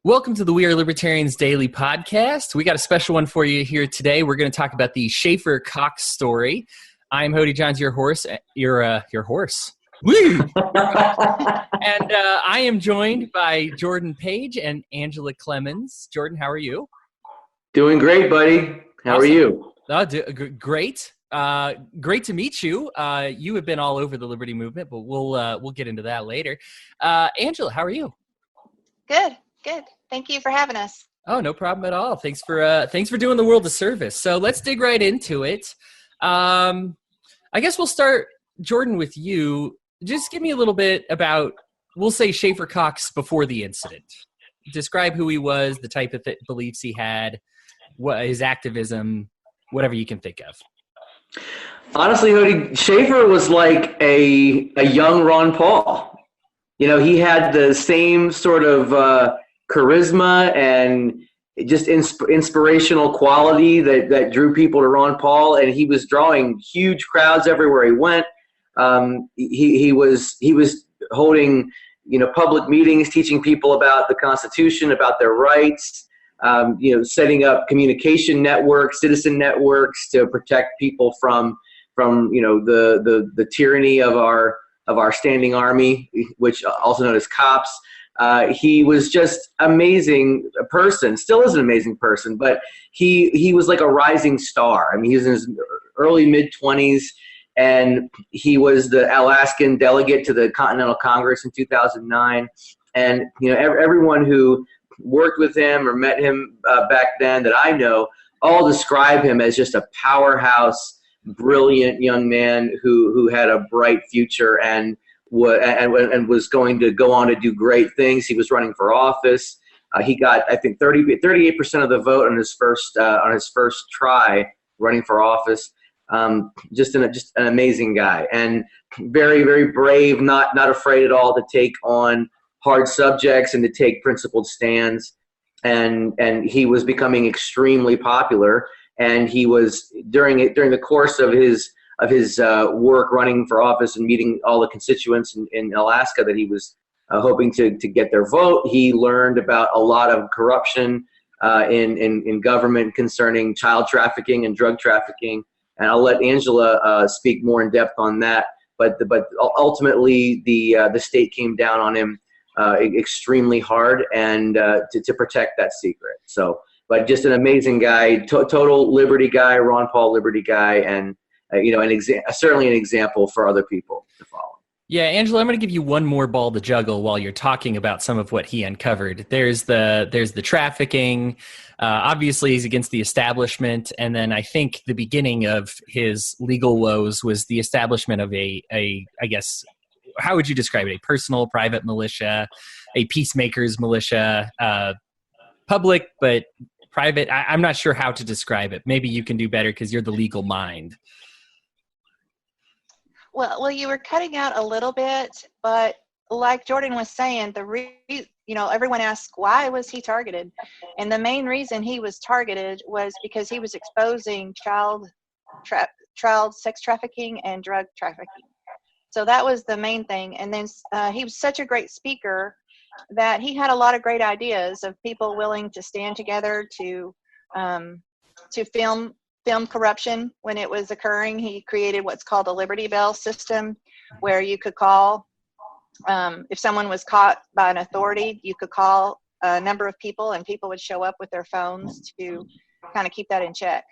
Welcome to the We Are Libertarians Daily Podcast. We got a special one for you here today. We're going to talk about the Schaeffer Cox story. I'm Hodey Johns, your horse. Your horse. Woo! And I am joined by Jordan Page and Angela Clemons. Jordan, how are you? Doing great, buddy. How are you? Great. Great to meet you. You have been all over the Liberty movement, but we'll get into that later. Angela, how are you? Good. Thank you for having us. Oh, no problem at all. Thanks for doing the world a service. So let's dig right into it. I guess we'll start, Jordan, with you. Just give me a little bit about, we'll say, Schaeffer Cox before the incident. Describe who he was, the type of beliefs he had, what his activism, whatever you can think of. Honestly, Hodey, Schaeffer was like a young Ron Paul. You know, he had the same sort of charisma and just inspirational quality that drew people to Ron Paul, and he was drawing huge crowds everywhere he went. He was holding, public meetings, teaching people about the Constitution, about their rights. Setting up communication networks, citizen networks to protect people from the tyranny of our standing army, which also known as cops. He was just amazing person, still is an amazing person, but he was like a rising star. I mean, he was in his early mid-20s, and he was the Alaskan delegate to the Continental Congress in 2009. And, everyone who worked with him or met him back then that I know all describe him as just a powerhouse, brilliant young man who had a bright future and was going to go on to do great things. He was running for office. He got, I think, 38% of the vote on his first try running for office. Just an amazing guy, and very, very brave, not afraid at all to take on hard subjects and to take principled stands. And he was becoming extremely popular. And he was during the course of his work running for office and meeting all the constituents in Alaska that he was hoping to get their vote. He learned about a lot of corruption in government concerning child trafficking and drug trafficking. And I'll let Angela speak more in depth on that. But ultimately, the state came down on him extremely hard and to protect that secret. So, but just an amazing guy, total liberty guy, Ron Paul liberty guy, and certainly an example for other people to follow. Yeah, Angela, I'm going to give you one more ball to juggle while you're talking about some of what he uncovered. There's the trafficking. Obviously, he's against the establishment, and then I think the beginning of his legal woes was the establishment of I guess, how would you describe it? A personal, private militia, a peacemakers militia, public but private. I'm not sure how to describe it. Maybe you can do better because you're the legal mind. Well, you were cutting out a little bit, but like Jordan was saying, everyone asks, why was he targeted? And the main reason he was targeted was because he was exposing child sex trafficking and drug trafficking. So that was the main thing. And then he was such a great speaker that he had a lot of great ideas of people willing to stand together to film corruption when it was occurring. He created what's called a Liberty Bell system, where you could call, if someone was caught by an authority, you could call a number of people and people would show up with their phones to kind of keep that in check.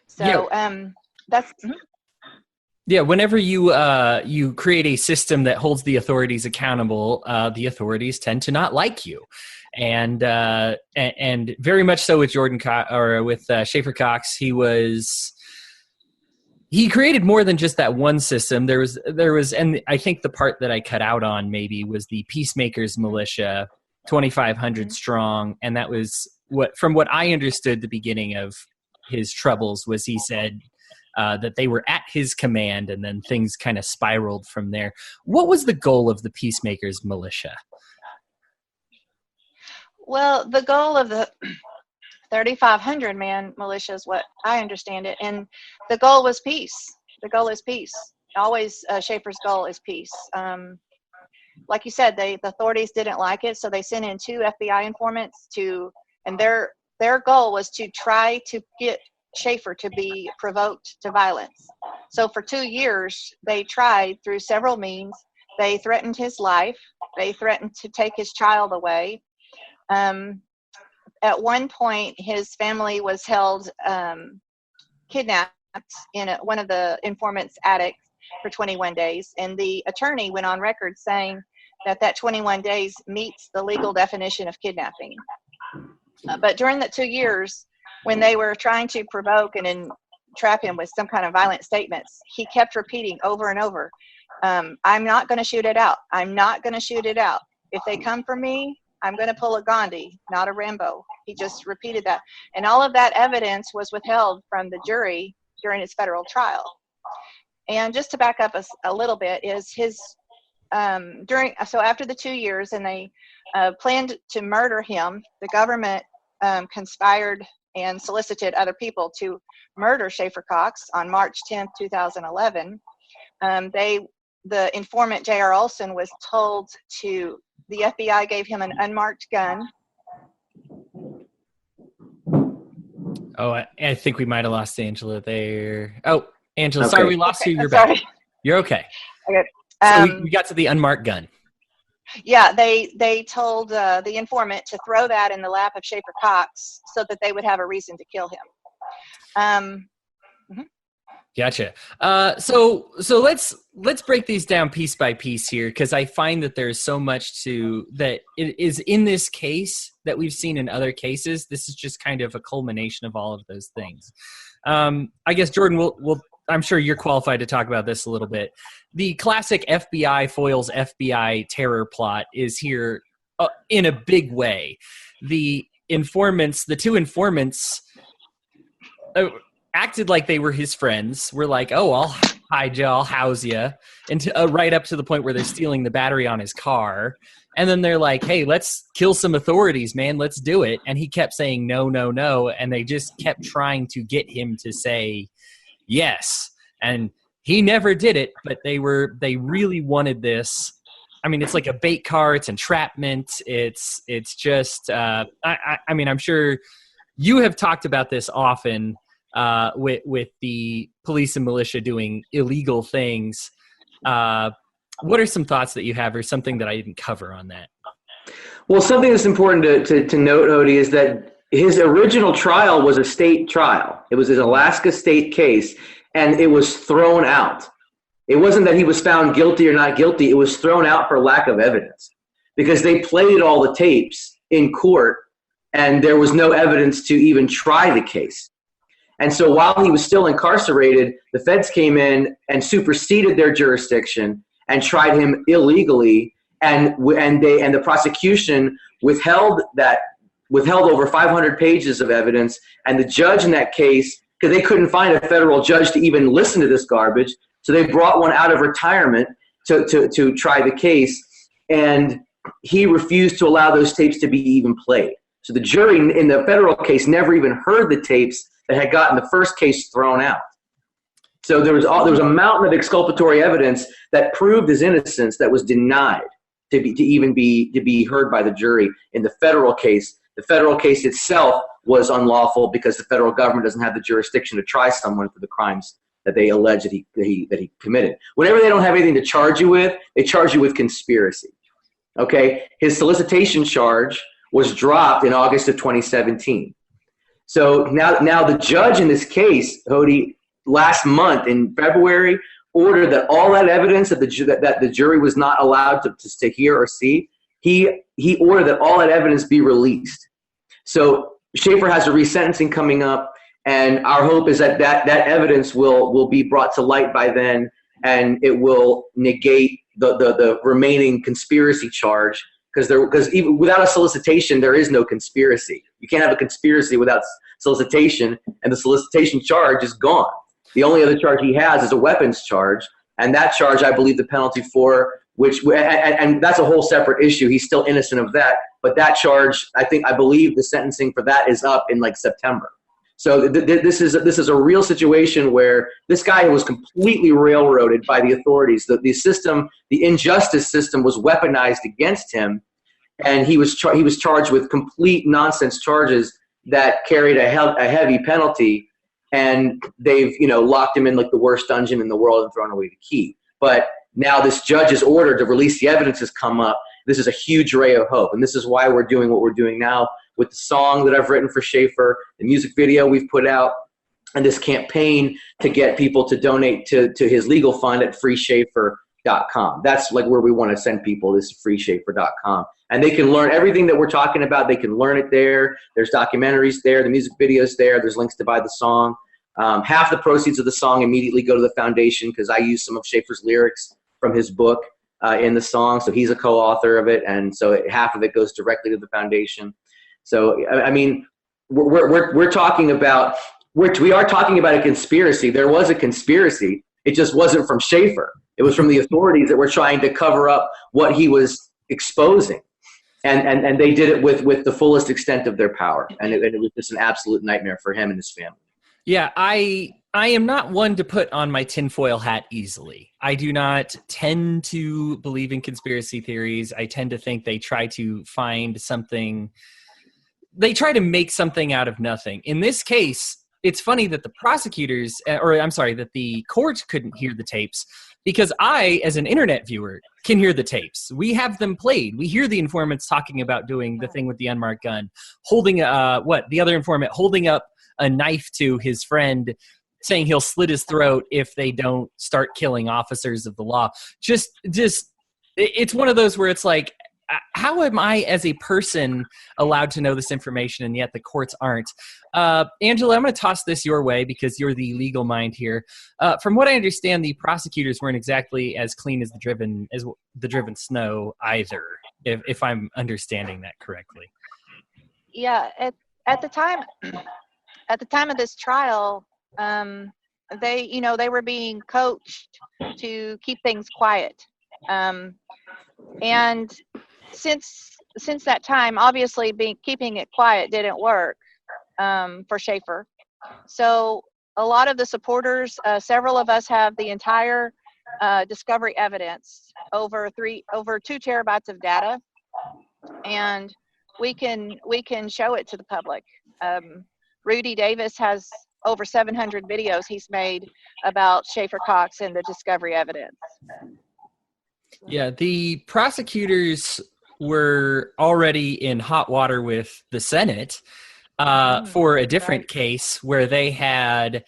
So that's... Mm-hmm. Yeah, whenever you create a system that holds the authorities accountable, the authorities tend to not like you, and very much so with Schaeffer Cox. He created more than just that one system. There was, and I think the part that I cut out on maybe was the peacemakers militia, 2,500 strong, and that was from what I understood. The beginning of his troubles was he said that they were at his command, and then things kind of spiraled from there. What was the goal of the peacemakers militia? Well, the goal of the 3,500 man militia is what I understand it, and the goal was peace. The goal is peace. Always, Schaeffer's goal is peace. like you said, the authorities didn't like it, so they sent in 2 FBI informants and their goal was to try to get Schaeffer to be provoked to violence. So for 2 years, they tried through several means. They threatened his life. They threatened to take his child away. At one point, his family was held kidnapped in one of the informant's attics for 21 days. And the attorney went on record saying that 21 days meets the legal definition of kidnapping. But during the 2 years, when they were trying to provoke and entrap him with some kind of violent statements, he kept repeating over and over, I'm not going to shoot it out. I'm not going to shoot it out. If they come for me, I'm going to pull a Gandhi, not a Rambo. He just repeated that. And all of that evidence was withheld from the jury during his federal trial. And just to back up a little bit, is his, so after the 2 years, and they planned to murder him, the government conspired and solicited other people to murder Schaeffer Cox on March 10th, 2011. The informant, J.R. Olson, was told the FBI gave him an unmarked gun. Oh, I think we might have lost Angela there. Oh, Angela, Okay. sorry we lost you. You're sorry. back. You're okay. Okay. So we got to the unmarked gun. Yeah, they told the informant to throw that in the lap of Schaeffer Cox so that they would have a reason to kill him. Gotcha. So let's break these down piece by piece here, because I find that there's so much that it is in this case that we've seen in other cases. This is just kind of a culmination of all of those things. I guess Jordan, I'm sure you're qualified to talk about this a little bit. The classic FBI foils FBI terror plot is here in a big way. The two informants acted like they were his friends. We're like, oh, I'll hide you, I'll house you, and right up to the point where they're stealing the battery on his car. And then they're like, hey, let's kill some authorities, man. Let's do it. And he kept saying no, no, no. And they just kept trying to get him to say yes. And he never did it, but they really wanted this. I mean, it's like a bait car. It's entrapment. It's just, I mean, I'm sure you have talked about this often with the police and militia doing illegal things. What are some thoughts that you have, or something that I didn't cover on that? Well, something that's important to note, Hodey, is that his original trial was a state trial. It was an Alaska state case, and it was thrown out. It wasn't that he was found guilty or not guilty. It was thrown out for lack of evidence because they played all the tapes in court, and there was no evidence to even try the case. And so while he was still incarcerated, the feds came in and superseded their jurisdiction and tried him illegally, and the prosecution withheld over 500 pages of evidence, and the judge in that case, because they couldn't find a federal judge to even listen to this garbage, so they brought one out of retirement to try the case, and he refused to allow those tapes to be even played. So the jury in the federal case never even heard the tapes that had gotten the first case thrown out. So there was a mountain of exculpatory evidence that proved his innocence that was denied to even be heard by the jury in the federal case. The federal case itself was unlawful because the federal government doesn't have the jurisdiction to try someone for the crimes that they allege that he committed. Whenever they don't have anything to charge you with, they charge you with conspiracy. Okay, his solicitation charge was dropped in August of 2017. So now the judge in this case, Hodey, last month in February, ordered that all that evidence that the jury was not allowed to hear or see, he ordered that all that evidence be released. So Schaeffer has a resentencing coming up, and our hope is that evidence will be brought to light by then, and it will negate the remaining conspiracy charge, because even without a solicitation, there is no conspiracy. You can't have a conspiracy without solicitation, and the solicitation charge is gone. The only other charge he has is a weapons charge, and that charge, I believe the penalty for and that's a whole separate issue. He's still innocent of that, but that charge, I believe the sentencing for that is up in like September. So this is a real situation where this guy was completely railroaded by the authorities. The system, the injustice system, was weaponized against him, and he was charged with complete nonsense charges that carried a heavy penalty. And they've locked him in like the worst dungeon in the world and thrown away the key. But now this judge's order to release the evidence has come up. This is a huge ray of hope, and this is why we're doing what we're doing now with the song that I've written for Schaeffer, the music video we've put out, and this campaign to get people to donate to his legal fund at freeschaeffer.com. That's like where we want to send people, is freeschaeffer.com. And they can learn everything that we're talking about. They can learn it there. There's documentaries there. The music video's there. There's links to buy the song. Half the proceeds of the song immediately go to the foundation because I use some of Schaeffer's lyrics from his book in the song. So he's a co-author of it. And so half of it goes directly to the foundation. So, I mean, we're talking about, we are talking about a conspiracy. There was a conspiracy. It just wasn't from Schaeffer. It was from the authorities that were trying to cover up what he was exposing. And they did it with the fullest extent of their power. And it was just an absolute nightmare for him and his family. Yeah, I am not one to put on my tinfoil hat easily. I do not tend to believe in conspiracy theories. I tend to think they try to find something. They try to make something out of nothing. In this case, it's funny that the prosecutors, that the court couldn't hear the tapes, because I, as an internet viewer, can hear the tapes. We have them played. We hear the informants talking about doing the thing with the unmarked gun, holding the other informant holding up a knife to his friend, saying he'll slit his throat if they don't start killing officers of the law. Just it's one of those where it's like, how am I as a person allowed to know this information and yet the courts aren't? Angela, I'm going to toss this your way because you're the legal mind here. From what I understand, the prosecutors weren't exactly as clean as the driven snow either, if I'm understanding that correctly. Yeah, at the time of this trial, they were being coached to keep things quiet, and since that time, obviously keeping it quiet didn't work for Schaeffer. So a lot of the supporters, several of us have the entire discovery evidence, over 2 terabytes of data, and we can show it to the public. Rudy Davis has over 700 videos he's made about Schaeffer Cox and the discovery evidence. Yeah, the prosecutors were already in hot water with the Senate for a different case where they had,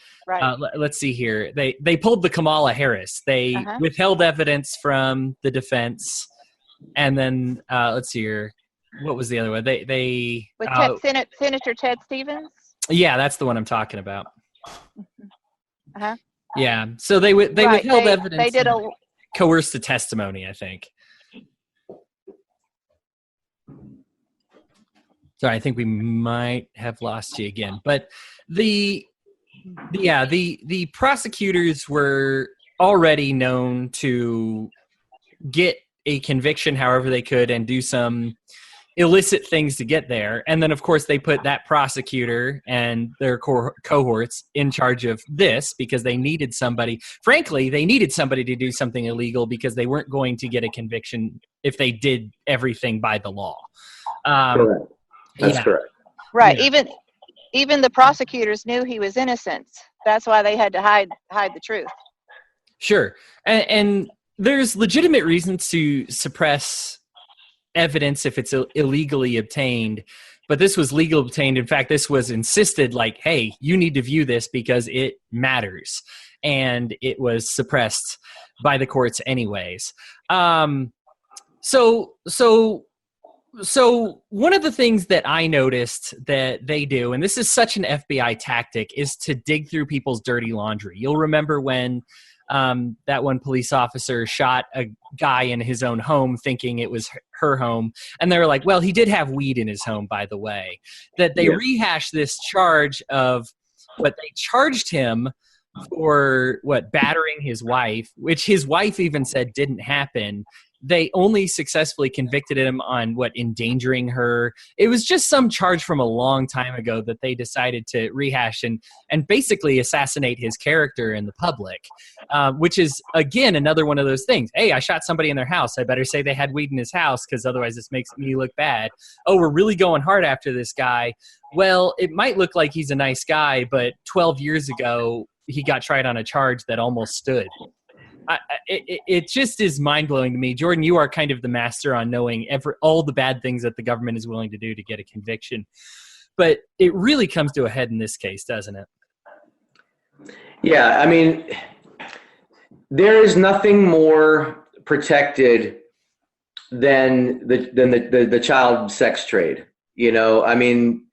let's see here, they pulled the Kamala Harris. They withheld evidence from the defense, and then let's see here, what was the other one? They with Senator Ted Stevens. Yeah, that's the one I'm talking about. Yeah, so they withheld evidence. They did coerced the testimony, I think. Sorry, I think we might have lost you again. But the prosecutors were already known to get a conviction however they could and do some illicit things to get there. And then, of course, they put that prosecutor and their cohorts in charge of this because they needed somebody. Frankly, they needed somebody to do something illegal because they weren't going to get a conviction if they did everything by the law. Correct. That's correct. Right. Yeah. Even the prosecutors knew he was innocent. That's why they had to hide the truth. Sure. And there's legitimate reasons to suppress evidence if it's illegally obtained, but this was legally obtained. In fact, this was insisted, like, hey, you need to view this because it matters, and it was suppressed by the courts anyways. So one of the things that I noticed that they do, and this is such an FBI tactic, is to dig through people's dirty laundry. You'll remember when that one police officer shot a guy in his own home thinking it was her home. And they were like, well, he did have weed in his home, by the way. That they rehashed this charge of what they charged him for, battering his wife, which his wife even said didn't happen. they only successfully convicted him on endangering her. It was just some charge from a long time ago that they decided to rehash and basically assassinate his character in the public, which is, again, another one of those things. Hey, I shot somebody in their house. I better say they had weed in his house because otherwise this makes me look bad. Oh, we're really going hard after this guy. Well, it might look like he's a nice guy, but 12 years ago, he got tried on a charge that almost stood. It just is mind-blowing to me. Jordan, you are kind of the master on knowing all the bad things that the government is willing to do to get a conviction. But it really comes to a head in this case, doesn't it? Yeah, I mean, there is nothing more protected than the child sex trade. You know, I mean,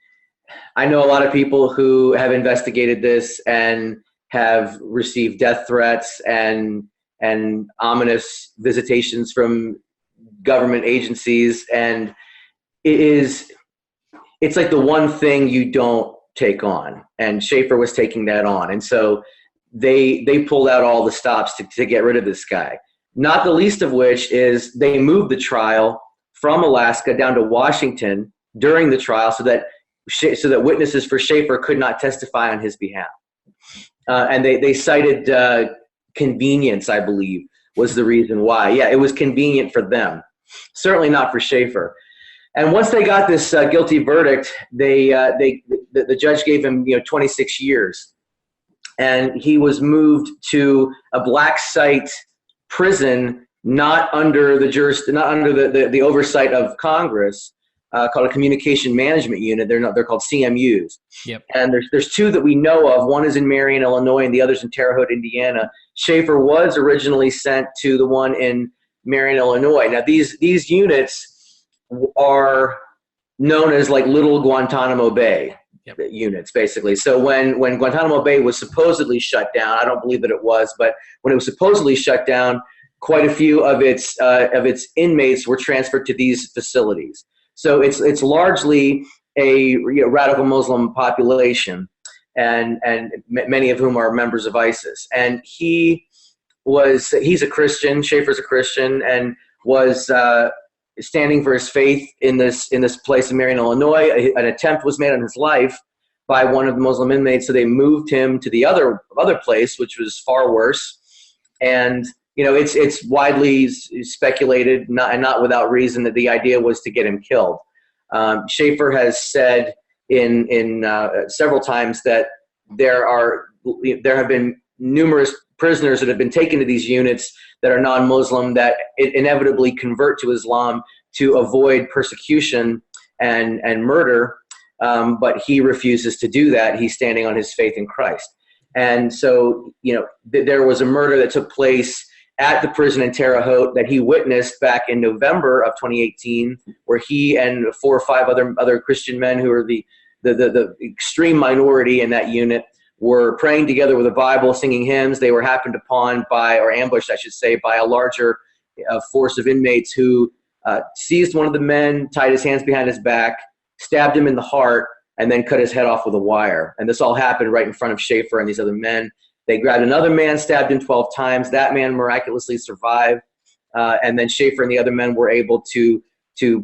I know a lot of people who have investigated this and have received death threats and ominous visitations from government agencies, and it's like the one thing you don't take on, and Schaeffer was taking that on, and so they pulled out all the stops to get rid of this guy, not the least of which is they moved the trial from Alaska down to Washington during the trial so that witnesses for Schaeffer could not testify on his behalf. And they cited convenience, I believe, was the reason why. Yeah, it was convenient for them, certainly not for Schaeffer. And once they got this guilty verdict, the judge gave him 26 years, and he was moved to a black site prison, not under the oversight of Congress. Called a communication management unit. They're called CMUs. Yep. And there's two that we know of. One is in Marion, Illinois, and the other's in Terre Haute, Indiana. Schaeffer was originally sent to the one in Marion, Illinois. Now these units are known as like Little Guantanamo Bay units, basically. So when Guantanamo Bay was supposedly shut down, I don't believe that it was, but when it was supposedly shut down, quite a few of its inmates were transferred to these facilities. So it's largely a radical Muslim population, and many of whom are members of ISIS. And he's a Christian. Schaeffer's a Christian, and was standing for his faith in this place in Marion, Illinois. An attempt was made on his life by one of the Muslim inmates, so they moved him to the other place, which was far worse. And it's widely speculated, not without reason, that the idea was to get him killed. Schaeffer has said in several times that there have been numerous prisoners that have been taken to these units that are non-Muslim that inevitably convert to Islam to avoid persecution and murder, but he refuses to do that. He's standing on his faith in Christ. And so, there was a murder that took place at the prison in Terre Haute that he witnessed back in November of 2018, where he and 4 or 5 other Christian men who are the extreme minority in that unit were praying together with a Bible, singing hymns. They were happened upon ambushed, I should say, by a larger force of inmates who seized one of the men, tied his hands behind his back, stabbed him in the heart, and then cut his head off with a wire. And this all happened right in front of Schaeffer and these other men. They grabbed another man, stabbed him 12 times. That man miraculously survived. And then Schaeffer and the other men were able to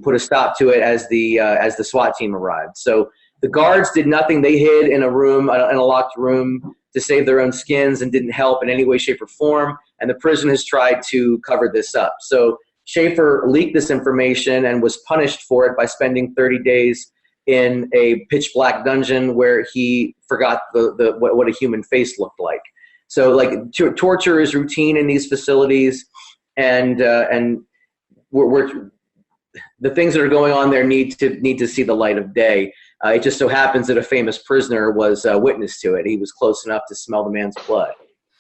put a stop to it as the SWAT team arrived. So the guards did nothing. They hid in a room, in a locked room, to save their own skins and didn't help in any way, shape, or form. And the prison has tried to cover this up. So Schaeffer leaked this information and was punished for it by spending 30 days in a pitch black dungeon where he forgot what a human face looked like. So torture is routine in these facilities, and we're the things that are going on there need to see the light of day. It just so happens that a famous prisoner was witness to it. He was close enough to smell the man's blood.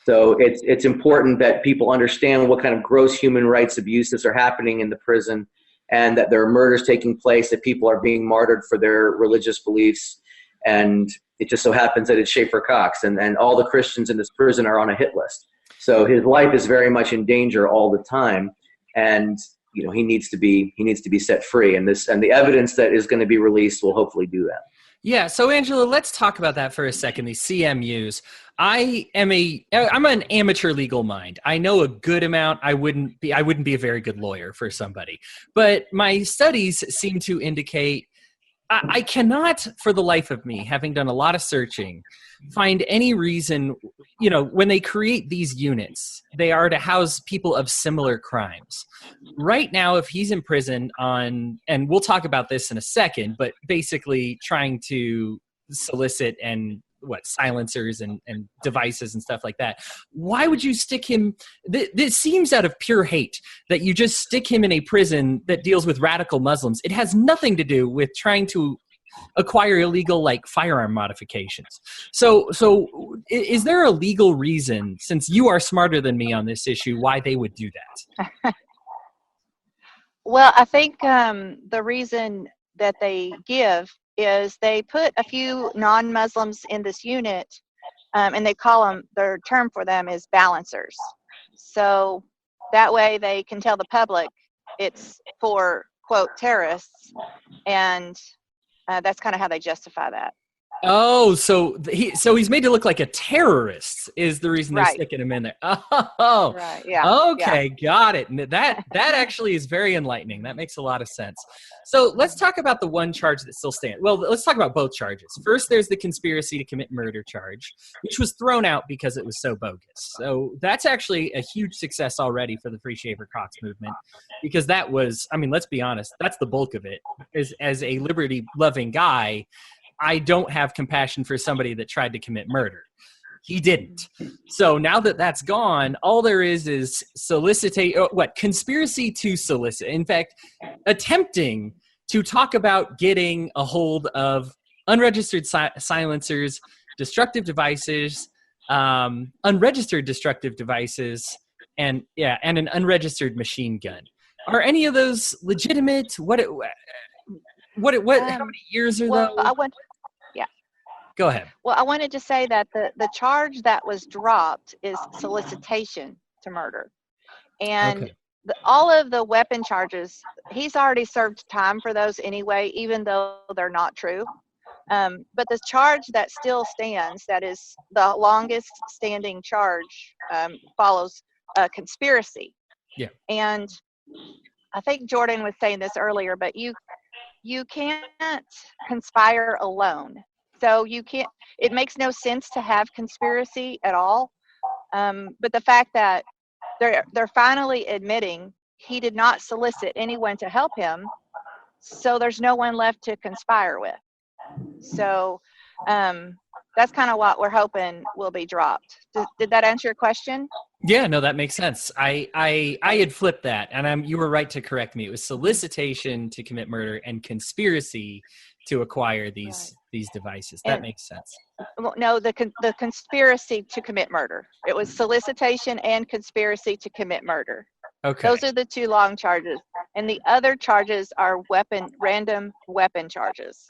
So it's important that people understand what kind of gross human rights abuses are happening in the prison, and that there are murders taking place, that people are being martyred for their religious beliefs. And it just so happens that it's Schaeffer Cox, and all the Christians in this prison are on a hit list. So his life is very much in danger all the time, and he needs to be set free. And the evidence that is going to be released will hopefully do that. Yeah, so Angela, let's talk about that for a second. These CMUs. I'm an amateur legal mind. I know a good amount. I wouldn't be a very good lawyer for somebody. But my studies seem to indicate I cannot, for the life of me, having done a lot of searching, find any reason, when they create these units, they are to house people of similar crimes. Right now, if he's in prison on, and we'll talk about this in a second, but basically trying to solicit and silencers and devices and stuff like that. Why would you stick him? This seems out of pure hate that you just stick him in a prison that deals with radical Muslims. It has nothing to do with trying to acquire illegal firearm modifications. So is there a legal reason, since you are smarter than me on this issue, why they would do that? Well, I think the reason that they give is they put a few non-Muslims in this unit, and they call them, their term for them is balancers. So that way they can tell the public it's for, quote, terrorists, and that's kind of how they justify that. Oh, so he's made to look like a terrorist is the reason they're sticking him in there. Oh, right, yeah. Okay, yeah. Got it. That actually is very enlightening. That makes a lot of sense. So let's talk about the one charge that still stands. Well, let's talk about both charges. First, there's the conspiracy to commit murder charge, which was thrown out because it was so bogus. So that's actually a huge success already for the Free Schaeffer Cox movement, because that was, let's be honest, that's the bulk of it. As a liberty-loving guy, I don't have compassion for somebody that tried to commit murder. He didn't. So now that that's gone, all there is conspiracy to solicit. In fact, attempting to talk about getting a hold of unregistered silencers, destructive devices, unregistered destructive devices, and an unregistered machine gun. Are any of those legitimate? How many years are those? Go ahead. Well, I wanted to say that the charge that was dropped is solicitation to murder. And all of the weapon charges, he's already served time for those anyway, even though they're not true. But the charge that still stands, that is the longest standing charge, follows conspiracy. Yeah. And I think Jordan was saying this earlier, but you can't conspire alone. So you can't, it makes no sense to have conspiracy at all. But the fact that they're finally admitting he did not solicit anyone to help him, so there's no one left to conspire with. So that's kind of what we're hoping will be dropped. Did that answer your question? Yeah, no, that makes sense. I had flipped that, and you were right to correct me. It was solicitation to commit murder and conspiracy to acquire these devices. That makes sense. Well, no, the conspiracy to commit murder. It was solicitation and conspiracy to commit murder. Okay. Those are the two long charges, and the other charges are random weapon charges.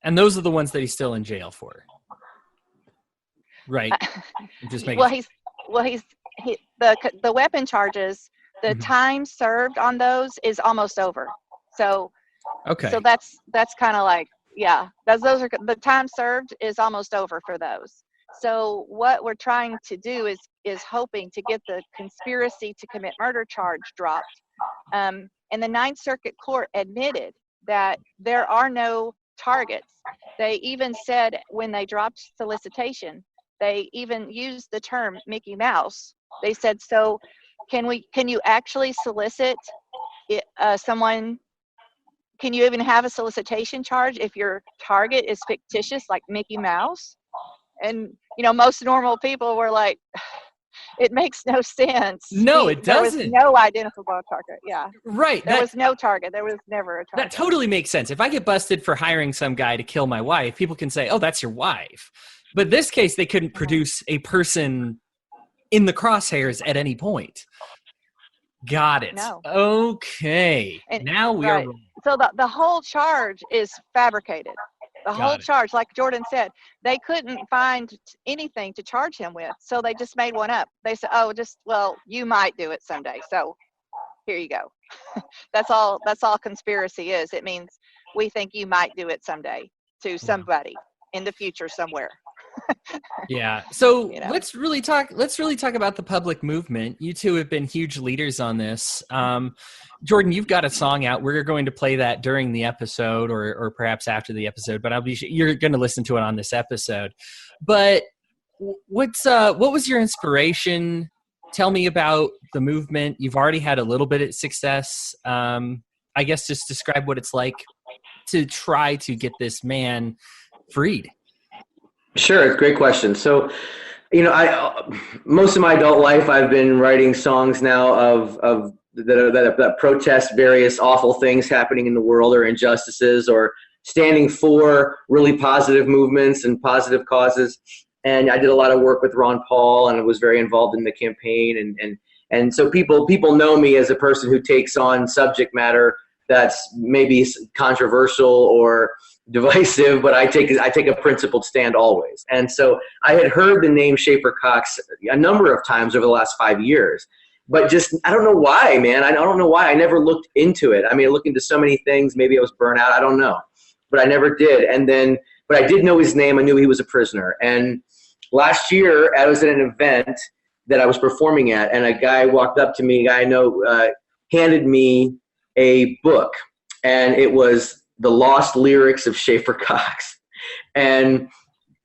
And those are the ones that he's still in jail for, right? Just making the weapon charges. The time served on those is almost over. So that's kind of like, yeah, those are the time served is almost over for those. So what we're trying to do is hoping to get the conspiracy to commit murder charge dropped. And the Ninth Circuit Court admitted that there are no targets. They even said when they dropped solicitation, they even used the term Mickey Mouse. They said, so can you actually solicit someone? Can you even have a solicitation charge if your target is fictitious, like Mickey Mouse? And, most normal people were like, it makes no sense. No, it doesn't. There was no identifiable target. Yeah. Right. There was no target. There was never a target. That totally makes sense. If I get busted for hiring some guy to kill my wife, people can say, oh, that's your wife. But in this case, they couldn't produce a person in the crosshairs at any point. Got it. No. Okay. And now we are. So the whole charge is fabricated. The whole charge, like Jordan said, they couldn't find anything to charge him with, so they just made one up. They said, you might do it someday, so here you go. That's all conspiracy is. It means we think you might do it someday. to somebody in the future somewhere. Yeah. So You know? let's really talk about the public movement. You two have been huge leaders on this. Jordan, you've got a song out. We're going to play that during the episode or perhaps after the episode, but you're going to listen to it on this episode. But what was your inspiration? Tell me about the movement. You've already had a little bit of success. I guess just describe what it's like to try to get this man freed. Sure, great question. So, most of my adult life, I've been writing songs now that protest various awful things happening in the world or injustices or standing for really positive movements and positive causes. And I did a lot of work with Ron Paul and I was very involved in the campaign. And so people know me as a person who takes on subject matter that's maybe controversial or divisive, but I take a principled stand always. And so I had heard the name Schaeffer Cox a number of times over the last 5 years, but just, I don't know why, man. I don't know why. I never looked into it. I mean, I looked into so many things. Maybe I was burnt out. I don't know, but I never did. But I did know his name. I knew he was a prisoner. And last year I was at an event that I was performing at, and a guy walked up to me, a guy I know, handed me a book, and it was The Lost Lyrics of Schaeffer Cox. And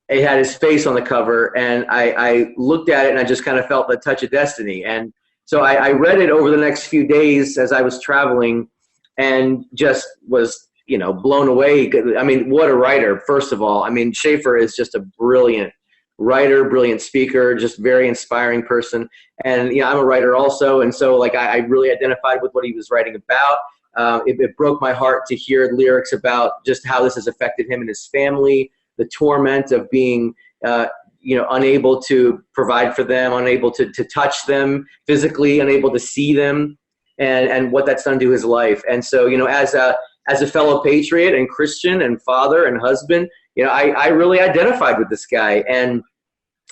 it had his face on the cover, and I looked at it and I just kind of felt the touch of destiny. And so I read it over the next few days as I was traveling and just was, blown away. I mean, what a writer, first of all. I mean, Schaeffer is just a brilliant writer, brilliant speaker, just very inspiring person. And, I'm a writer also. And so I really identified with what he was writing about. It broke my heart to hear lyrics about just how this has affected him and his family, the torment of being, unable to provide for them, unable to touch them physically, unable to see them, and what that's done to his life. And so, as a fellow patriot and Christian and father and husband, I really identified with this guy. And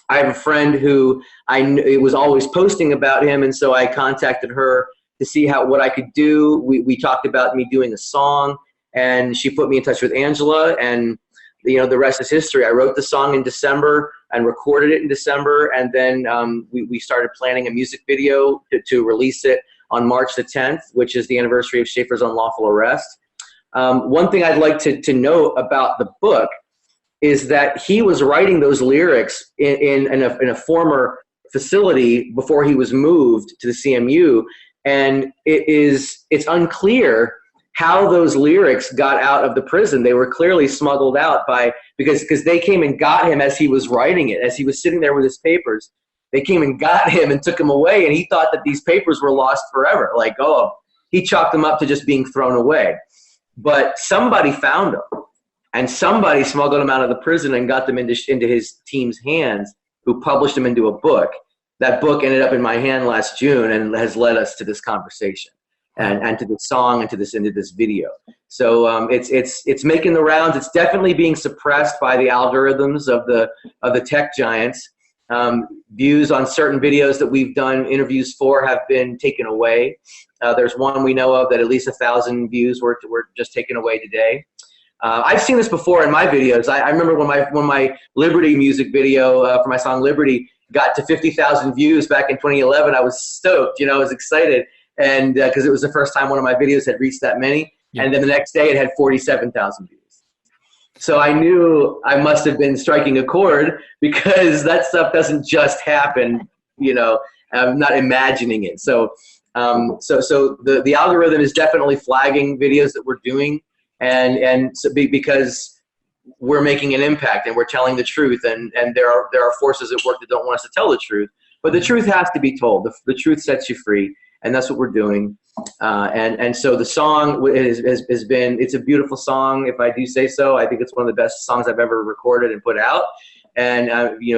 I have a friend who was always posting about him, and so I contacted her to see what I could do. We talked about me doing a song, and she put me in touch with Angela, and the rest is history. I wrote the song in December and recorded it in December, and then we started planning a music video to release it on March the 10th, which is the anniversary of Schaeffer's unlawful arrest. One thing I'd like to note about the book is that he was writing those lyrics in a former facility before he was moved to the CMU. And it's unclear how those lyrics got out of the prison. They were clearly smuggled out because they came and got him as he was writing it, as he was sitting there with his papers. They came and got him and took him away, and he thought that these papers were lost forever. He chalked them up to just being thrown away. But somebody found them, and somebody smuggled them out of the prison and got them into his team's hands, who published them into a book. That book ended up in my hand last June and has led us to this conversation and to this song and into this video. So it's making the rounds. It's definitely being suppressed by the algorithms of the tech giants. Views on certain videos that we've done interviews for have been taken away. There's one we know of that at least 1,000 views were just taken away today. I've seen this before in my videos. I remember when my Liberty music video for my song Liberty got to 50,000 views back in 2011. I was stoked, I was excited, and because it was the first time one of my videos had reached that many. Yeah. And then the next day it had 47,000 views. So I knew I must have been striking a chord, because that stuff doesn't just happen, I'm not imagining it. So the algorithm is definitely flagging videos that we're doing, and so because we're making an impact and we're telling the truth, and there are forces at work that don't want us to tell the truth, but the truth has to be told. The truth sets you free, and that's what we're doing. And so the song has been, it's a beautiful song, if I do say so. I think it's one of the best songs I've ever recorded and put out, and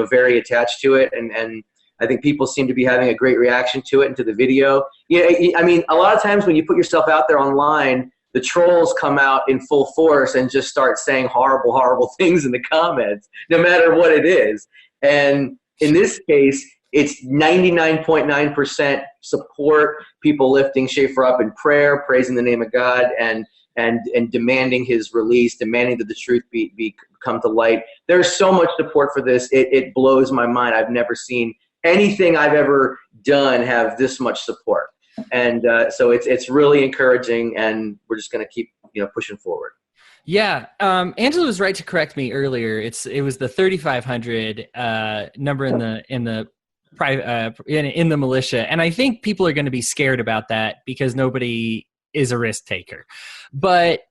very attached to it, and I think people seem to be having a great reaction to it and to the video. I mean, a lot of times when you put yourself out there online, the trolls come out in full force and just start saying horrible, horrible things in the comments, no matter what it is. And in this case, it's 99.9% support, people lifting Schaeffer up in prayer, praising the name of God, and and demanding his release, demanding that the truth be come to light. There's so much support for this. It blows my mind. I've never seen anything I've ever done have this much support. And so it's really encouraging, and we're just going to keep pushing forward. Yeah, Angela was right to correct me earlier. It was the 3,500 number in the militia, and I think people are going to be scared about that because nobody is a risk taker. But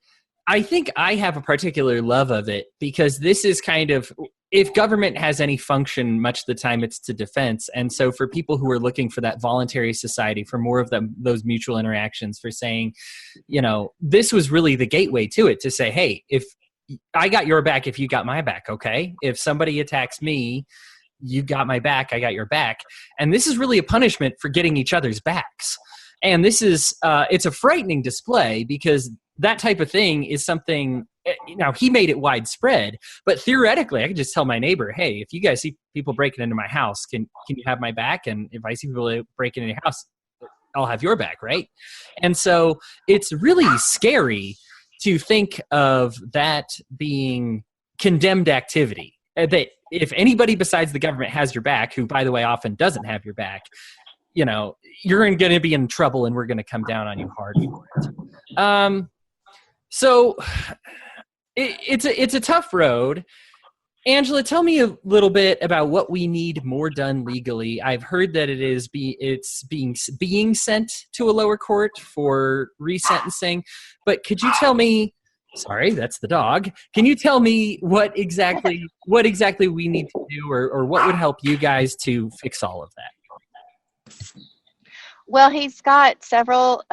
I think I have a particular love of it because this is kind of, if government has any function, much of the time it's to defense. And so for people who are looking for that voluntary society, for more of those mutual interactions, for saying, this was really the gateway to it, to say, hey, if I got your back, if you got my back, okay? If somebody attacks me, you got my back, I got your back. And this is really a punishment for getting each other's backs. And this is, it's a frightening display because that type of thing is something, he made it widespread, but theoretically I could just tell my neighbor, hey, if you guys see people breaking into my house, can you have my back? And if I see people breaking into your house, I'll have your back, right? And so it's really scary to think of that being condemned activity, that if anybody besides the government has your back, who, by the way, often doesn't have your back, you're going to be in trouble and we're going to come down on you hard for it. So it's a tough road. Angela, tell me a little bit about what we need more done legally. I've heard that it's being sent to a lower court for resentencing, but could you tell me? Sorry, that's the dog. Can you tell me what exactly we need to do, or what would help you guys to fix all of that? Well, he's got several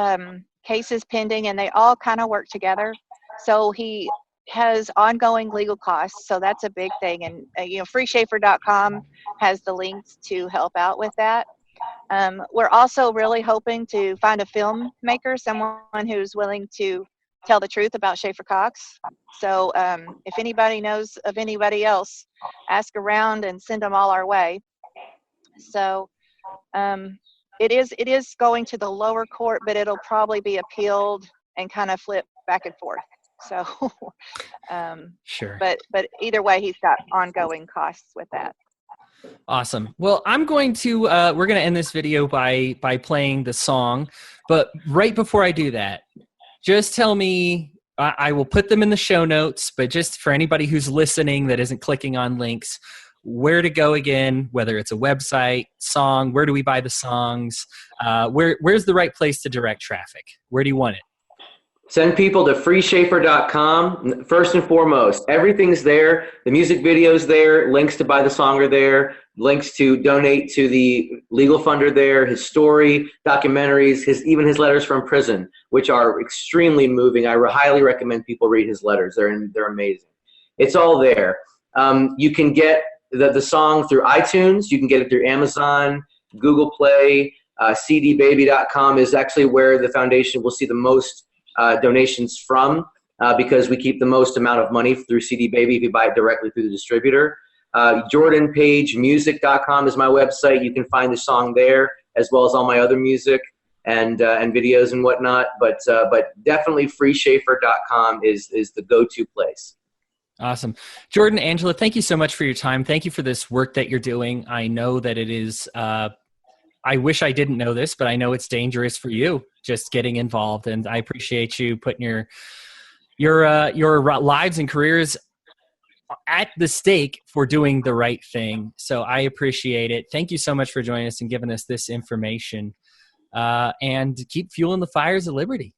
cases pending, and they all kind of work together. So he has ongoing legal costs, so that's a big thing. And freeschaeffer.com has the links to help out with that. We're also really hoping to find a filmmaker, someone who's willing to tell the truth about Schaeffer Cox. So if anybody knows of anybody else, ask around and send them all our way. So it is going to the lower court, but it'll probably be appealed and kind of flip back and forth. So sure. But either way, he's got ongoing costs with that. Awesome. Well, I'm going to we're going to end this video by playing the song, but right before I do that, just tell me, I will put them in the show notes, but just for anybody who's listening that isn't clicking on links, where to go again, whether it's a website, song, where do we buy the songs, where's the right place to direct traffic? Where do you want it? Send people to freeschaeffer.com. First and foremost, everything's there. The music video's there. Links to buy the song are there. Links to donate to the legal fund are there. His story, documentaries, even his letters from prison, which are extremely moving. I highly recommend people read his letters. They're amazing. It's all there. You can get the song through iTunes. You can get it through Amazon, Google Play. cdbaby.com is actually where the foundation will see the most donations from, because we keep the most amount of money through CD Baby if you buy it directly through the distributor. JordanPageMusic.com is my website. You can find the song there, as well as all my other music and videos and whatnot. But definitely freeschaeffer.com is the go-to place. Awesome. Jordan, Angela, thank you so much for your time. Thank you for this work that you're doing. I know that it is I wish I didn't know this, but I know it's dangerous for you just getting involved, and I appreciate you putting your lives and careers at the stake for doing the right thing. So I appreciate it. Thank you so much for joining us and giving us this information, and keep fueling the fires of liberty.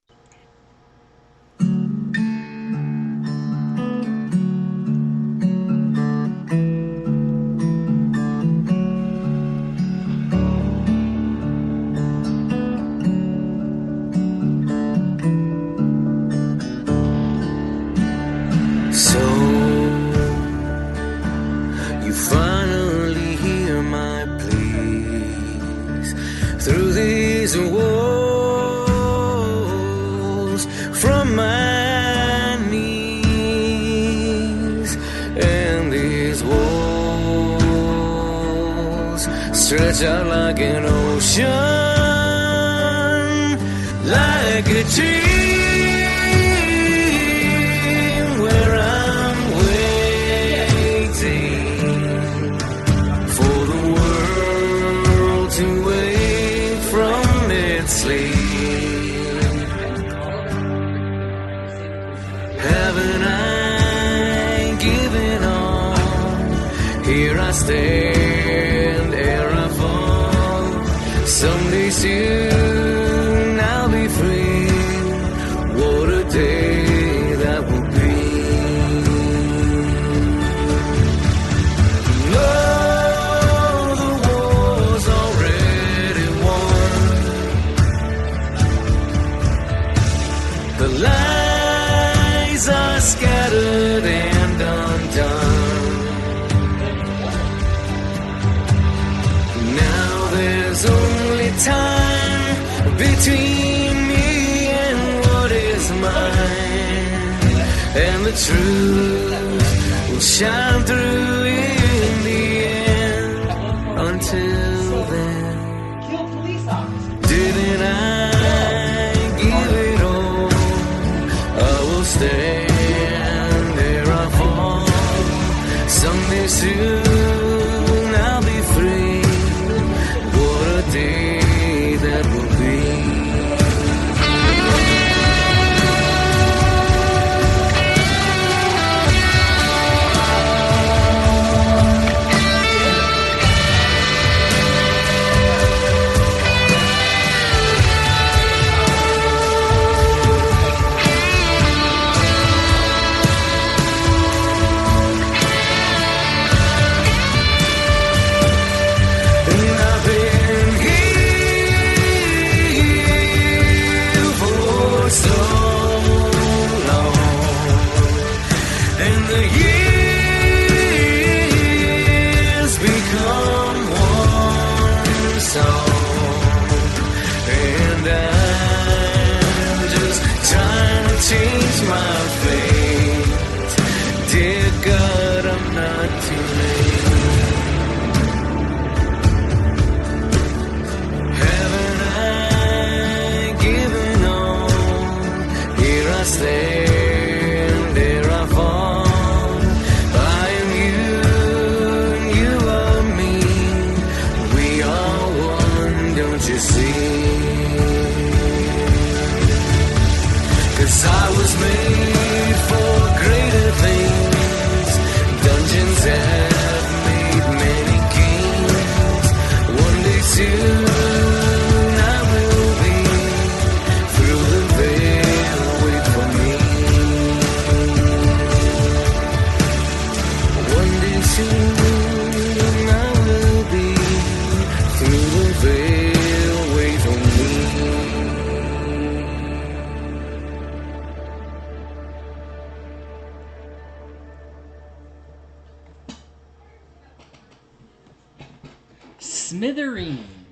Walls from my knees, and these walls stretch out like an ocean, like a tree Here I stand, ere I fall. Someday soon I'll be free. What a day that will be. Oh, the war's already won. The lies are scattered and undone. Now there's only time between me and what is mine, and the truth will shine through in the end. Until then, didn't I give it all? I will stand, there I fall. Someday soon I'll be free. What a day that will be. Change my fate. Dear God, I'm not too late. Haven't I given all? Here I stand, there I fall. I am you, and you are me. We are one, don't you see? 'Cause I was made for greater things. Dungeons have made many kings. One day soon I will be through the veil. Wait for me. One day soon I will be through the veil. Wait for me. Smithereens.